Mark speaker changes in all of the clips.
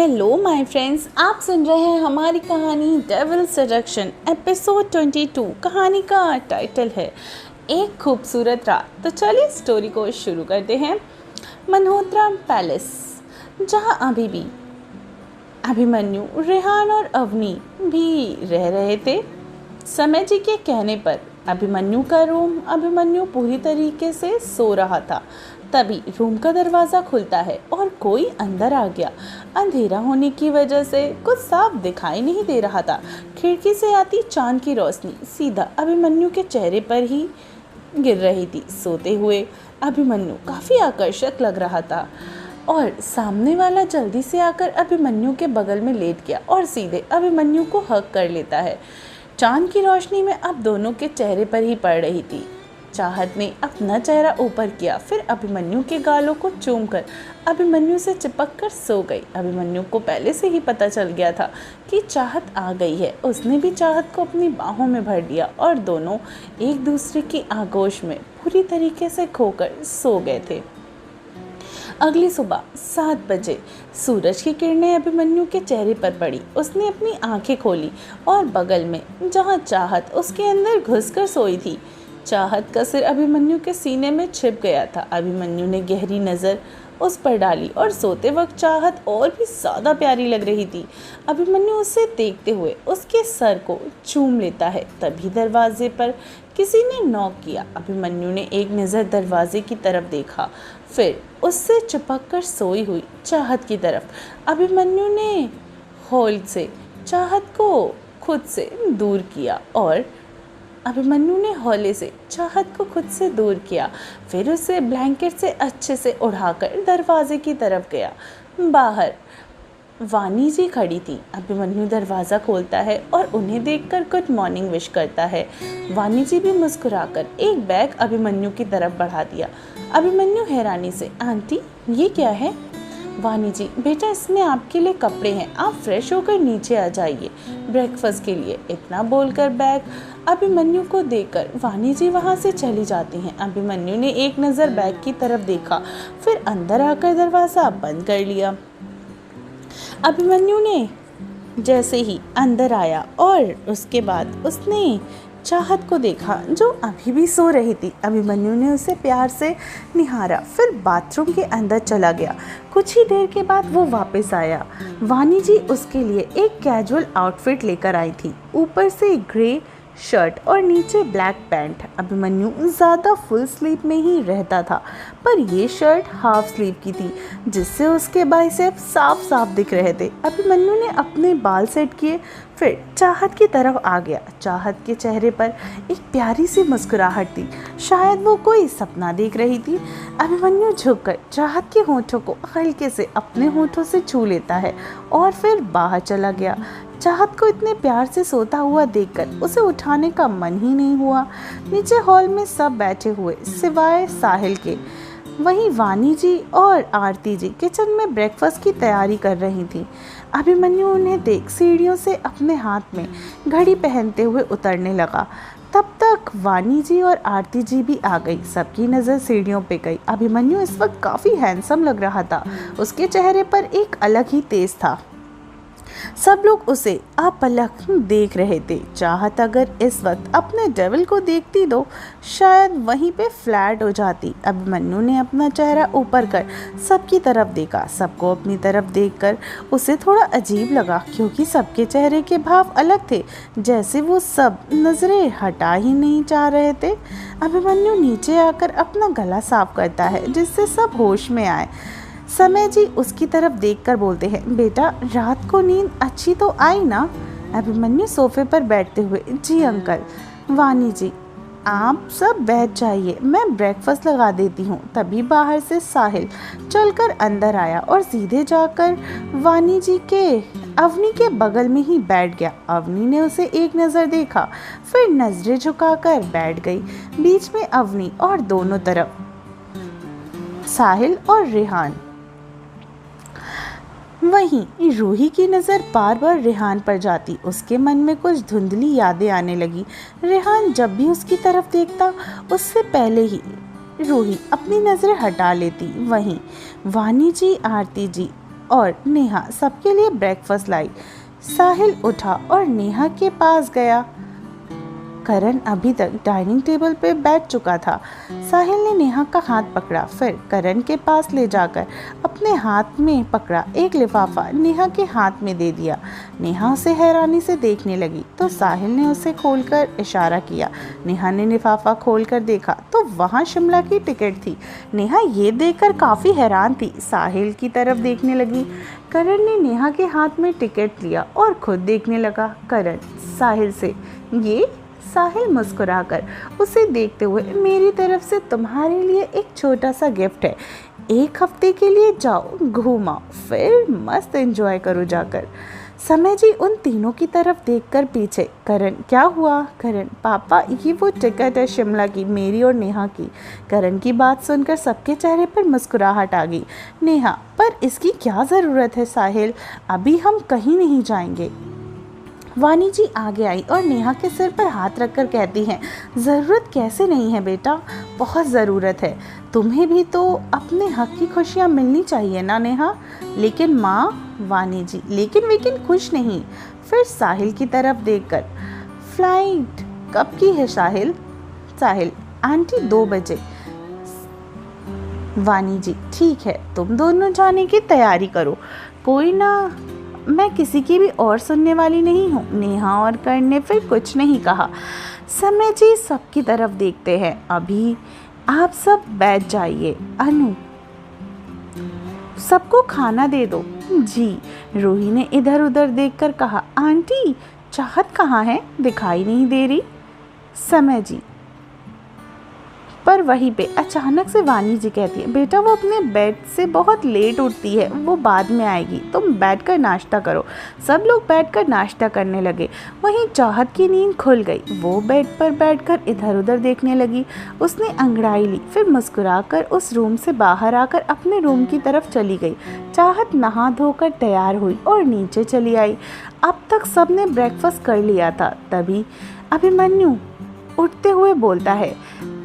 Speaker 1: Hello my friends, आप सुन रहे हैं हमारी कहानी डेविल सेडक्शन एपिसोड 22। कहानी का टाइटल है एक खूबसूरत रात। तो चलिए स्टोरी को शुरू करते हैं। मल्होत्रा पैलेस, जहां अभी भी अभिमन्यु, रेहान और अवनी भी रह रहे थे। समय जी के कहने पर अभिमन्यु का रूम, अभिमन्यु पूरी तरीके से सो रहा था। तभी रूम का दरवाज़ा खुलता है और कोई अंदर आ गया। अंधेरा होने की वजह से कुछ साफ दिखाई नहीं दे रहा था। खिड़की से आती चांद की रोशनी सीधा अभिमन्यु के चेहरे पर ही गिर रही थी। सोते हुए अभिमन्यु काफ़ी आकर्षक लग रहा था और सामने वाला जल्दी से आकर अभिमन्यु के बगल में लेट गया और सीधे अभिमन्यु को हग कर लेता है। चांद की रोशनी में अब दोनों के चेहरे पर ही पड़ रही थी। चाहत ने अपना चेहरा ऊपर किया, फिर अभिमन्यु के गालों को चूमकर अभिमन्यु से चिपक कर सो गई। अभिमन्यु को पहले से ही पता चल गया था कि चाहत आ गई है। उसने भी चाहत को अपनी बाहों में भर लिया और दोनों एक दूसरे की आगोश में पूरी तरीके से खोकर सो गए थे। अगली सुबह 7 बजे सूरज की किरणें अभिमन्यु के चेहरे पर पड़ी। उसने अपनी आंखें खोली और बगल में जहां चाहत उसके अंदर घुसकर सोई थी, चाहत का सिर अभिमन्यु के सीने में छिप गया था। अभिमन्यु ने गहरी नज़र उस पर डाली और सोते वक्त चाहत और भी ज़्यादा प्यारी लग रही थी। अभिमन्यु उसे देखते हुए उसके सर को चूम लेता है। तभी दरवाजे पर किसी ने नॉक किया। अभिमन्यु ने एक नज़र दरवाजे की तरफ देखा, फिर उससे चिपक कर सोई हुई चाहत की तरफ। अभिमन्यु ने हॉल से चाहत को खुद से दूर किया और अभिमन्यु ने हौले से चाहत को खुद से दूर किया, फिर उसे ब्लैंकेट से अच्छे से उड़ाकर दरवाजे की तरफ गया। बाहर वानी जी खड़ी थी। अभिमन्यु दरवाज़ा खोलता है और उन्हें देखकर गुड मॉर्निंग विश करता है। वानी जी भी मुस्कुराकर एक बैग अभिमन्यु की तरफ बढ़ा दिया। अभिमन्यु हैरानी से, आंटी ये क्या है? वानी जी, बेटा इसमें आपके लिए कपड़े हैं, आप फ्रेश होकर नीचे आ जाइए ब्रेकफास्ट के लिए। इतना बोलकर बैग अभिमन्यु को देकर वानी जी वहाँ से चली जाती हैं। अभिमन्यु ने एक नज़र बैग की तरफ देखा, फिर अंदर आकर दरवाज़ा बंद कर लिया। अभिमन्यु ने जैसे ही अंदर आया और उसके बाद उसने चाहत को देखा जो अभी भी सो रही थी। अभिमन्यु ने उसे प्यार से निहारा, फिर बाथरूम के अंदर चला गया। कुछ ही देर के बाद वो वापस आया। वानी जी उसके लिए एक कैजुअल आउटफिट लेकर आई थी, ऊपर से ग्रे शर्ट और नीचे ब्लैक पैंट। अभिमन्यु ज़्यादा फुल स्लीव में ही रहता था, पर ये शर्ट हाफ स्लीव की थी जिससे उसके बाइसेप साफ साफ दिख रहे थे। अभिमन्यु ने अपने बाल सेट किए, फिर चाहत की तरफ आ गया। चाहत के चेहरे पर एक प्यारी सी मुस्कुराहट थी, शायद वो कोई सपना देख रही थी। अभिमन्यु झुककर चाहत के होठों को हल्के से अपने होठों से छू लेता है और फिर बाहर चला गया। चाहत को इतने प्यार से सोता हुआ देखकर उसे उठाने का मन ही नहीं हुआ। नीचे हॉल में सब बैठे हुए सिवाय साहिल के। वहीं वानी जी और आरती जी किचन में ब्रेकफास्ट की तैयारी कर रही थी। अभिमन्यु उन्हें देख सीढ़ियों से अपने हाथ में घड़ी पहनते हुए उतरने लगा। तब तक वानी जी और आरती जी भी आ गई। सबकी नज़र सीढ़ियों पे गई। अभिमन्यु इस वक्त काफ़ी हैंडसम लग रहा था। उसके चेहरे पर एक अलग ही तेज था। सब लोग उसे अपलक देख रहे थे। चाहत अगर इस वक्त अपने डेविल को देखती तो शायद वहीं पे फ्लैट हो जाती। अभिमन्यु ने अपना चेहरा ऊपर कर सबकी तरफ देखा। सबको अपनी तरफ देखकर उसे थोड़ा अजीब लगा, क्योंकि सबके चेहरे के भाव अलग थे, जैसे वो सब नज़रें हटा ही नहीं चाह रहे थे। अभिमन्यु नीचे आकर अपना गला साफ करता है जिससे सब होश में आए। समय जी उसकी तरफ देखकर बोलते हैं, बेटा रात को नींद अच्छी तो आई ना? अभिमन्यु सोफे पर बैठते हुए, जी अंकल। वानी जी, आप सब बैठ जाइए, मैं ब्रेकफास्ट लगा देती हूँ। तभी बाहर से साहिल चलकर अंदर आया और सीधे जाकर वानी जी के अवनी के बगल में ही बैठ गया। अवनी ने उसे एक नज़र देखा, फिर नजरें झुकाकर बैठ गई। बीच में अवनी और दोनों तरफ साहिल और रेहान। वहीं रूही की नज़र बार बार रेहान पर जाती। उसके मन में कुछ धुंधली यादें आने लगी। रेहान जब भी उसकी तरफ देखता उससे पहले ही रूही अपनी नज़रें हटा लेती। वहीं वानी जी, आरती जी और नेहा सबके लिए ब्रेकफास्ट लाई। साहिल उठा और नेहा के पास गया। करण अभी तक डाइनिंग टेबल पे बैठ चुका था। साहिल ने नेहा का हाथ पकड़ा, फिर करण के पास ले जाकर अपने हाथ में पकड़ा एक लिफाफा नेहा के हाथ में दे दिया। नेहा उसे हैरानी से देखने लगी तो साहिल ने उसे खोलकर इशारा किया। नेहा ने लिफाफा खोलकर देखा तो वहाँ शिमला की टिकट थी। नेहा ये देखकर काफ़ी हैरान थी, साहिल की तरफ देखने लगी। करण ने नेहा के हाथ में टिकट लिया और खुद देखने लगा। करण साहिल से, ये? साहिल मुस्कुराकर उसे देखते हुए, मेरी तरफ से तुम्हारे लिए एक छोटा सा गिफ्ट है। 1 हफ्ते के लिए जाओ, घूमाओ, फिर मस्त एंजॉय करो जाकर। समय जी उन तीनों की तरफ देखकर पीछे। करण, क्या हुआ? करण, पापा ये वो टिकट है शिमला की, मेरी और नेहा की। करण की बात सुनकर सबके चेहरे पर मुस्कुराहट आ गई। नेहा, पर इसकी क्या ज़रूरत है साहिल, अभी हम कहीं नहीं जाएंगे। वानी जी आगे आई और नेहा के सिर पर हाथ रखकर कहती हैं, ज़रूरत कैसे नहीं है बेटा, बहुत ज़रूरत है। तुम्हें भी तो अपने हक की खुशियाँ मिलनी चाहिए ना नेहा। लेकिन माँ, वानी जी लेकिन खुश नहीं। फिर साहिल की तरफ देखकर, फ्लाइट कब की है साहिल? साहिल, आंटी 2 बजे। वानी जी, ठीक है, तुम दोनों जाने की तैयारी करो। कोई ना, मैं किसी की भी और सुनने वाली नहीं हूँ। नेहा और कर्ण ने फिर कुछ नहीं कहा। समय जी सबकी तरफ देखते हैं। अभी आप सब बैठ जाइए। अनु, सबको खाना दे दो। जी। रूही ने इधर उधर देखकर कहा, आंटी चाहत कहाँ है, दिखाई नहीं दे रही। समय जी, पर वहीं पे अचानक से वानी जी कहती है, बेटा वो अपने बेड से बहुत लेट उठती है, वो बाद में आएगी, तुम बैठकर नाश्ता करो। सब लोग बैठकर नाश्ता करने लगे। वहीं चाहत की नींद खुल गई। वो बेड पर बैठकर इधर उधर देखने लगी। उसने अंगड़ाई ली, फिर मुस्कुराकर उस रूम से बाहर आकर अपने रूम की तरफ चली गई। चाहत नहा धोकर तैयार हुई और नीचे चली आई। अब तक सबने ब्रेकफास्ट कर लिया था। तभी अभिमन्यु उठते हुए बोलता है,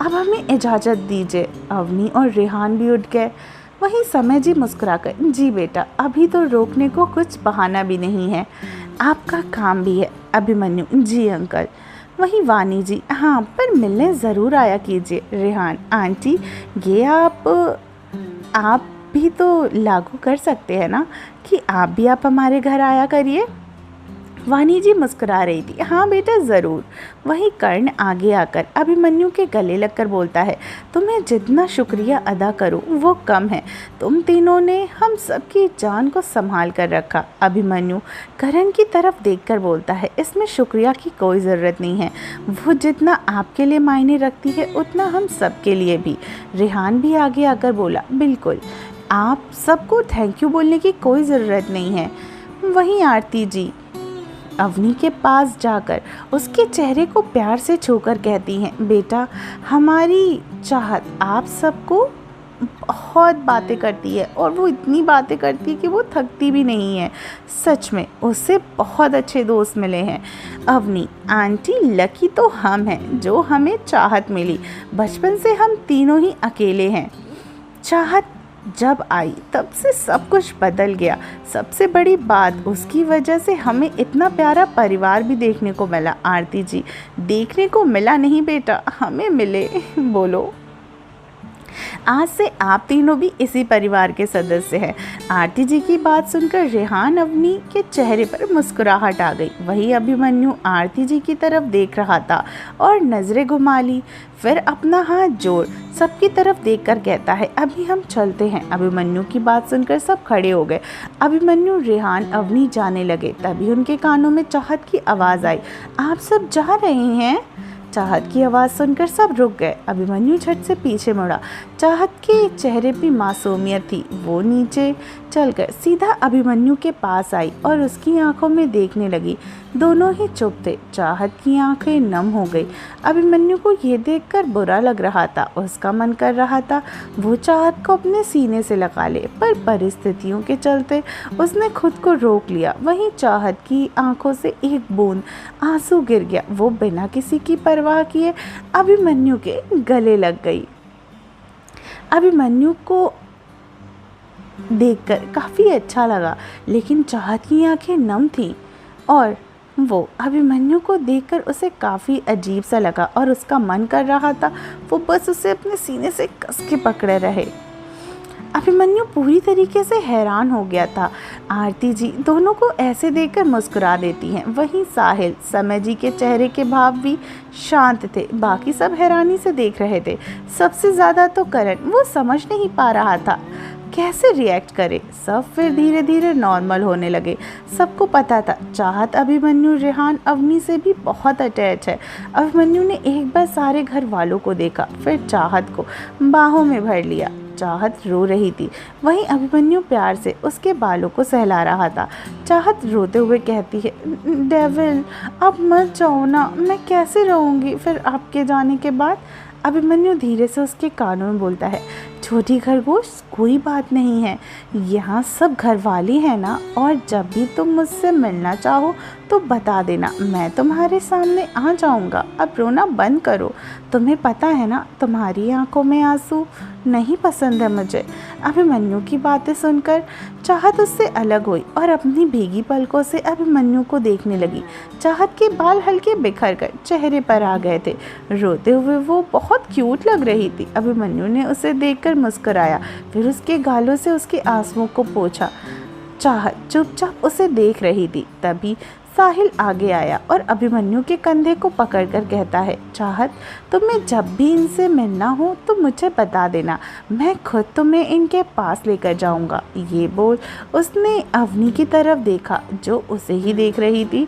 Speaker 1: अब हमें इजाज़त दीजिए। अवनी और रेहान भी उठ गए। वहीं समय जी मुस्कुराकर, जी बेटा, अभी तो रोकने को कुछ बहाना भी नहीं है, आपका काम भी है। अभिमन्यु, जी अंकल। वहीं वानी जी, हाँ पर मिलने ज़रूर आया कीजिए। रेहान, आंटी ये आप भी तो लागू कर सकते हैं ना कि आप हमारे घर आया करिए। वानी जी मुस्कुरा रही थी, हाँ बेटा ज़रूर। वहीं कर्ण आगे आकर अभिमन्यु के गले लगकर बोलता है, तुम्हें जितना शुक्रिया अदा करूँ वो कम है। तुम तीनों ने हम सबकी जान को संभाल कर रखा। अभिमन्यु कर्ण की तरफ देखकर बोलता है, इसमें शुक्रिया की कोई ज़रूरत नहीं है। वो जितना आपके लिए मायने रखती है उतना हम सबके लिए भी। रेहान भी आगे आकर बोला, बिल्कुल, आप सबको थैंक यू बोलने की कोई ज़रूरत नहीं है। वहीं आरती जी अवनी के पास जाकर उसके चेहरे को प्यार से छूकर कहती हैं, बेटा हमारी चाहत आप सबको बहुत बातें करती है और वो इतनी बातें करती है कि वो थकती भी नहीं है। सच में उससे बहुत अच्छे दोस्त मिले हैं। अवनी, आंटी लकी तो हम हैं जो हमें चाहत मिली। बचपन से हम तीनों ही अकेले हैं। चाहत जब आई तब से सब कुछ बदल गया। सबसे बड़ी बात, उसकी वजह से हमें इतना प्यारा परिवार भी देखने को मिला। आरती जी, देखने को मिला नहीं बेटा, हमें मिले। बोलो, आज से आप तीनों भी इसी परिवार के सदस्य हैं। आरती जी की बात सुनकर रेहान अवनी के चेहरे पर मुस्कुराहट आ गई। वही अभिमन्यु आरती जी की तरफ देख रहा था और नज़रें घुमा ली, फिर अपना हाथ जोड़ सबकी तरफ देखकर कहता है, अभी हम चलते हैं। अभिमन्यु की बात सुनकर सब खड़े हो गए। अभिमन्यु रेहान अवनी जाने लगे, तभी उनके कानों में चाहत की आवाज़ आई, आप सब जा रहे हैं? चाहत की आवाज़ सुनकर सब रुक गए। अभिमन्यु झट से पीछे मुड़ा। चाहत के चेहरे पर मासूमियत थी। वो नीचे चलकर सीधा अभिमन्यु के पास आई और उसकी आंखों में देखने लगी। दोनों ही चुप थे। चाहत की आंखें नम हो गई। अभिमन्यु को ये देखकर बुरा लग रहा था। उसका मन कर रहा था वो चाहत को अपने सीने से लगा ले, पर परिस्थितियों के चलते उसने खुद को रोक लिया। वहीं चाहत की आंखों से एक बूंद आंसू गिर गया। वो बिना किसी की परवाह किए अभिमन्यु के गले लग गई। अभिमन्यु को देखकर काफ़ी अच्छा लगा, लेकिन चाहत की आंखें नम थीं और वो अभिमन्यु को देखकर उसे काफ़ी अजीब सा लगा और उसका मन कर रहा था वो बस उसे अपने सीने से कस के पकड़े रहे। अभिमन्यु पूरी तरीके से हैरान हो गया था। आरती जी दोनों को ऐसे देखकर मुस्कुरा देती हैं। वहीं साहिल, समय जी के चेहरे के भाव भी शांत थे। बाकी सब हैरानी से देख रहे थे। सबसे ज़्यादा तो करण, वो समझ नहीं पा रहा था कैसे रिएक्ट करे। सब फिर धीरे धीरे नॉर्मल होने लगे। सबको पता था चाहत अभिमन्यु, रेहान, अवनी से भी बहुत अटैच है। अभिमन्यु ने एक बार सारे घर वालों को देखा, फिर चाहत को बाहों में भर लिया। चाहत रो रही थी, वहीं अभिमन्यु प्यार से उसके बालों को सहला रहा था। चाहत रोते हुए कहती है, डेविल अब मत जाओ ना, मैं कैसे रहूँगी फिर आपके जाने के बाद। अभिमन्यु धीरे से उसके कानों में बोलता है, छोटी खरगोश कोई बात नहीं है, यहाँ सब घर वाले हैं ना, और जब भी तुम मुझसे मिलना चाहो तो बता देना, मैं तुम्हारे सामने आ जाऊँगा। अब रोना बंद करो, तुम्हें पता है ना तुम्हारी आंखों में आंसू नहीं पसंद है मुझे। अभिमन्यु की बातें सुनकर चाहत उससे अलग हुई और अपनी भीगी पलकों से अभिमन्यु को देखने लगी। चाहत के बाल हल्के बिखर कर चेहरे पर आ गए थे। रोते हुए वो बहुत क्यूट लग रही थी। अभिमन्यु ने उसे देखकर मुस्कुराया, फिर उसके गालों से उसके आंसुओं को पोंछा। चाहत चुपचाप उसे देख रही थी। तभी साहिल आगे आया और अभिमन्यु के कंधे को पकड़कर कहता है, चाहत तुम्हें जब भी इनसे मिलना हो तो मुझे बता देना, मैं खुद तुम्हें इनके पास लेकर जाऊंगा। ये बोल उसने अवनी की तरफ देखा जो उसे ही देख रही थी।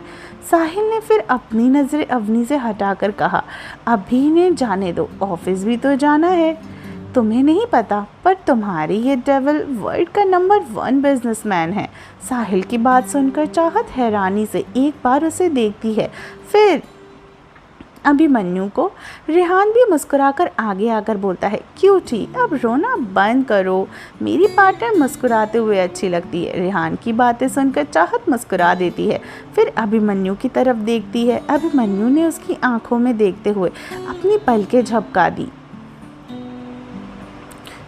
Speaker 1: साहिल ने फिर अपनी नज़रें अवनी से हटाकर कहा, अभी इन्हें जाने दो, ऑफिस भी तो जाना है। तुम्हें नहीं पता पर तुम्हारी ये डेविल वर्ल्ड का नंबर 1 बिजनेसमैन है। साहिल की बात सुनकर चाहत हैरानी से एक बार उसे देखती है, फिर अभिमन्यु को। रेहान भी मुस्कुराकर आगे आकर बोलता है, क्यूटी अब रोना बंद करो, मेरी पार्टनर मुस्कुराते हुए अच्छी लगती है। रेहान की बातें सुनकर चाहत मुस्कुरा देती है, फिर अभिमन्यु की तरफ देखती है। अभिमन्यु ने उसकी आंखों में देखते हुए अपनी पलकें झपका दी,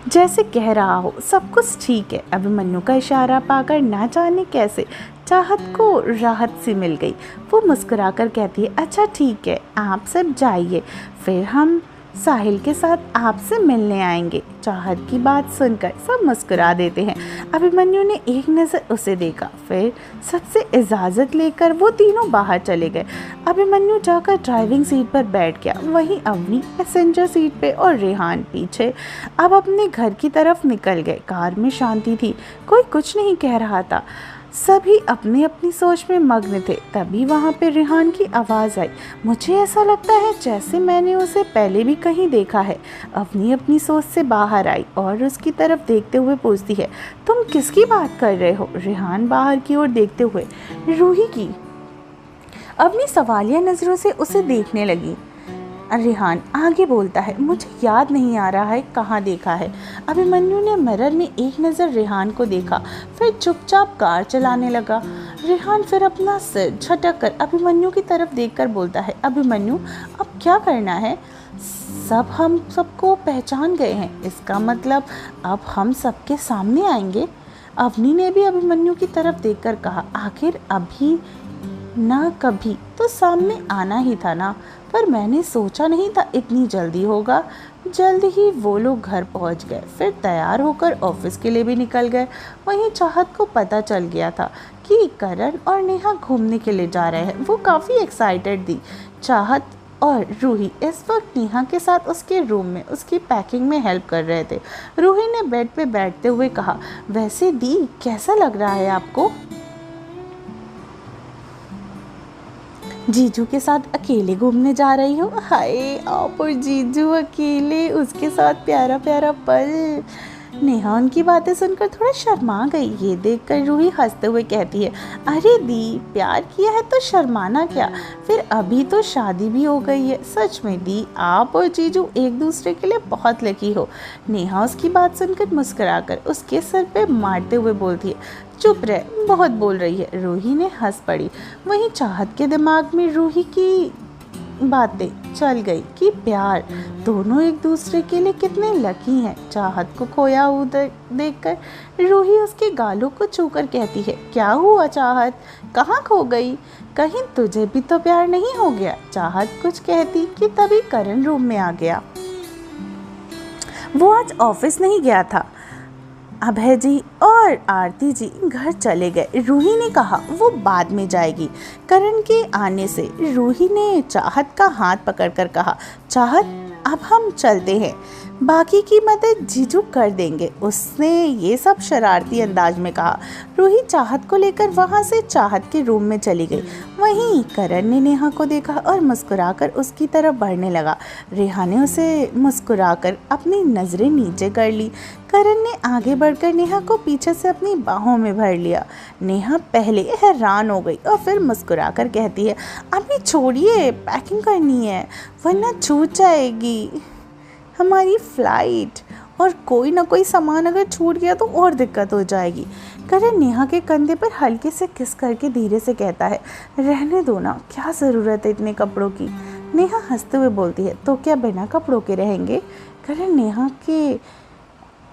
Speaker 1: जैसे कह रहा हो सब कुछ ठीक है। अभिमन्यु का इशारा पाकर ना जाने कैसे चाहत को राहत सी मिल गई। वो मुस्कुराकर कहती है, अच्छा ठीक है, आप सब जाइए, फिर हम साहिल के साथ आपसे मिलने आएंगे। चाहत की बात सुनकर सब मुस्कुरा देते हैं। अभिमन्यु ने एक नज़र उसे देखा, फिर सबसे इजाज़त लेकर वो तीनों बाहर चले गए। अभिमन्यु जाकर ड्राइविंग सीट पर बैठ गया, वहीं अवनी पैसेंजर सीट पे और रेहान पीछे अब अपने घर की तरफ निकल गए। कार में शांति थी, कोई कुछ नहीं कह रहा था, सभी अपनी अपनी सोच में मग्न थे। तभी वहाँ पे रेहान की आवाज़ आई, मुझे ऐसा लगता है जैसे मैंने उसे पहले भी कहीं देखा है। अवनी अपनी सोच से बाहर आई और उसकी तरफ देखते हुए पूछती है, तुम किसकी बात कर रहे हो? रेहान बाहर की ओर देखते हुए, रूही की। अवनी सवालिया नज़रों से उसे देखने लगी। रेहान आगे बोलता है, मुझे याद नहीं आ रहा है कहाँ देखा है। अभिमन्यु ने मिरर में एक नज़र रेहान को देखा, फिर चुपचाप कार चलाने लगा। रेहान फिर अपना सिर झटक कर अभिमन्यु की तरफ देखकर बोलता है, अभिमन्यु अब क्या करना है? सब हम सबको पहचान गए हैं, इसका मतलब अब हम सबके सामने आएंगे। अवनी ने भी अभिमन्यु की तरफ देखकर कहा, आखिर अभी ना कभी तो सामने आना ही था ना, पर मैंने सोचा नहीं था इतनी जल्दी होगा। जल्द ही वो लोग घर पहुंच गए, फिर तैयार होकर ऑफिस के लिए भी निकल गए। वहीं चाहत को पता चल गया था कि करण और नेहा घूमने के लिए जा रहे हैं। वो काफ़ी एक्साइटेड थी। चाहत और रूही इस वक्त नेहा के साथ उसके रूम में उसकी पैकिंग में हेल्प कर रहे थे। रूही ने बेड पे बैठते हुए कहा, वैसे दी कैसा लग रहा है आपको? जीजू के साथ अकेले घूमने जा रही हो? हाय आप और जीजू अकेले, उसके साथ प्यारा प्यारा पल। नेहा उनकी बातें सुनकर थोड़ा शर्मा गई। ये देखकर रूही हंसते हुए कहती है, अरे दी प्यार किया है तो शर्माना क्या, फिर अभी तो शादी भी हो गई है। सच में दी आप और जीजू एक दूसरे के लिए बहुत लकी हो। नेहा उसकी बात सुनकर मुस्कुराकर उसके सर पे मारते हुए बोलती है, चुप रह, बहुत बोल रही है। रूही ने हंस पड़ी। वहीं चाहत के दिमाग में रूही की बातें चल गई कि प्यार दोनों एक दूसरे के लिए कितने लकी हैं। चाहत को खोया हुआ देखकर रूही उसके गालों को छूकर कहती है, क्या हुआ चाहत, कहाँ खो गई, कहीं तुझे भी तो प्यार नहीं हो गया। चाहत कुछ कहती कि तभी करण रूम में आ गया। वो आज ऑफिस नहीं गया था। अभय जी और आरती जी घर चले गए। रूही ने कहा वो बाद में जाएगी। करण के आने से रूही ने चाहत का हाथ पकड़कर कहा, चाहत अब हम चलते हैं, बाकी की मदद जीजू कर देंगे। उसने ये सब शरारती अंदाज में कहा। रूही चाहत को लेकर वहाँ से चाहत के रूम में चली गई। वहीं करण ने नेहा को देखा और मुस्कुराकर उसकी तरफ बढ़ने लगा। रेहा ने उसे मुस्कुराकर अपनी नज़रें नीचे कर ली। करण ने आगे बढ़कर नेहा को पीछे से अपनी बाहों में भर लिया। नेहा पहले हैरान हो गई और फिर मुस्कुराकर कहती है, अभी छोड़िए, पैकिंग करनी है वरना छूट जाएगी हमारी फ्लाइट, और कोई ना कोई सामान अगर छूट गया तो और दिक्कत हो जाएगी। करण नेहा के कंधे पर हल्के से किस करके धीरे से कहता है, रहने दो ना, क्या ज़रूरत है इतने कपड़ों की। नेहा हंसते हुए बोलती है, तो क्या बिना कपड़ों के रहेंगे। करण नेहा के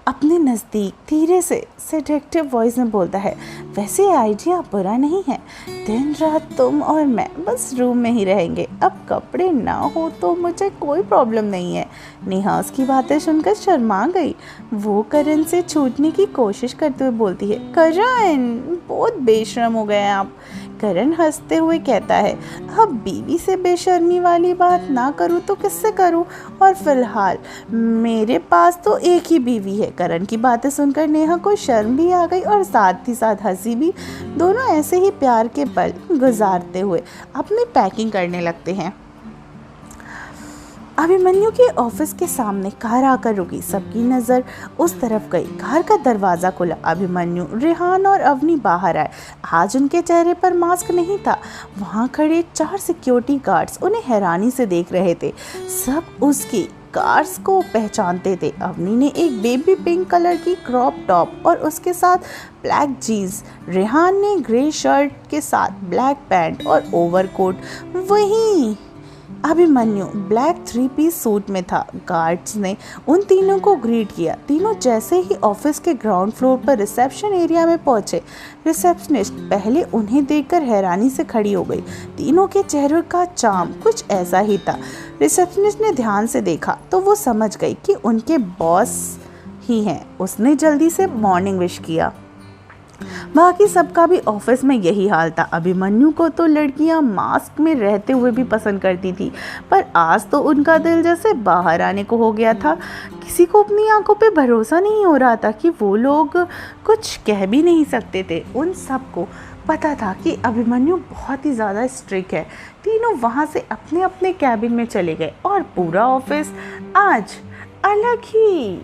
Speaker 1: अपने नज़दीक धीरे से सेडेक्टिव वॉइस में बोलता है, वैसे आइडिया बुरा नहीं है, दिन रात तुम और मैं बस रूम में ही रहेंगे, अब कपड़े ना हो तो मुझे कोई प्रॉब्लम नहीं है। नेहा उसकी बातें सुनकर शर्मा गई। वो करण से छूटने की कोशिश करते हुए बोलती है, करण बहुत बेशर्म हो गए आप। करण हंसते हुए कहता है, अब बीवी से बेशर्मी वाली बात ना करूँ तो किससे करूँ, और फिलहाल मेरे पास तो एक ही बीवी है। करण की बातें सुनकर नेहा को शर्म भी आ गई और साथ ही साथ हंसी भी। दोनों ऐसे ही प्यार के पल गुजारते हुए अपनी पैकिंग करने लगते हैं। अभिमन्यु के ऑफिस के सामने कार आकर रुकी। सबकी नज़र उस तरफ गई। कार का दरवाज़ा खुला। अभिमन्यु, रेहान और अवनी बाहर आए। आज उनके चेहरे पर मास्क नहीं था। वहाँ खड़े 4 सिक्योरिटी गार्ड्स उन्हें हैरानी से देख रहे थे। सब उसकी कार्स को पहचानते थे। अवनी ने एक बेबी पिंक कलर की क्रॉप टॉप और उसके साथ ब्लैक जीन्स, रेहान ने ग्रे शर्ट के साथ ब्लैक पैंट और ओवरकोट, वहीं अभिमन्यु ब्लैक 3 पीस सूट में था। गार्ड्स ने उन तीनों को ग्रीट किया। तीनों जैसे ही ऑफिस के ग्राउंड फ्लोर पर रिसेप्शन एरिया में पहुंचे, रिसेप्शनिस्ट पहले उन्हें देखकर हैरानी से खड़ी हो गई। तीनों के चेहरों का चार्म कुछ ऐसा ही था। रिसेप्शनिस्ट ने ध्यान से देखा तो वो समझ गई कि उनके बॉस ही हैं। उसने जल्दी से मॉर्निंग विश किया। बाकी सबका भी ऑफिस में यही हाल था। अभिमन्यु को तो लड़कियां मास्क में रहते हुए भी पसंद करती थी, पर आज तो उनका दिल जैसे बाहर आने को हो गया था। किसी को अपनी आंखों पे भरोसा नहीं हो रहा था कि वो लोग कुछ कह भी नहीं सकते थे। उन सबको पता था कि अभिमन्यु बहुत ही ज़्यादा स्ट्रिक्ट है। तीनों वहाँ से अपने अपने कैबिन में चले गए और पूरा ऑफिस आज अलग ही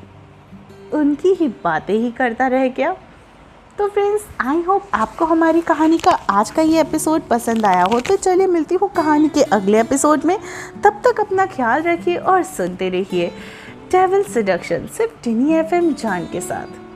Speaker 1: उनकी ही बातें ही करता रह गया। तो फ्रेंड्स, आई होप आपको हमारी कहानी का आज का ये एपिसोड पसंद आया हो। तो चलिए मिलती हूँ कहानी के अगले एपिसोड में। तब तक अपना ख्याल रखिए और सुनते रहिए डेविल सेडक्शन, सिर्फ टिनी FM जान के साथ।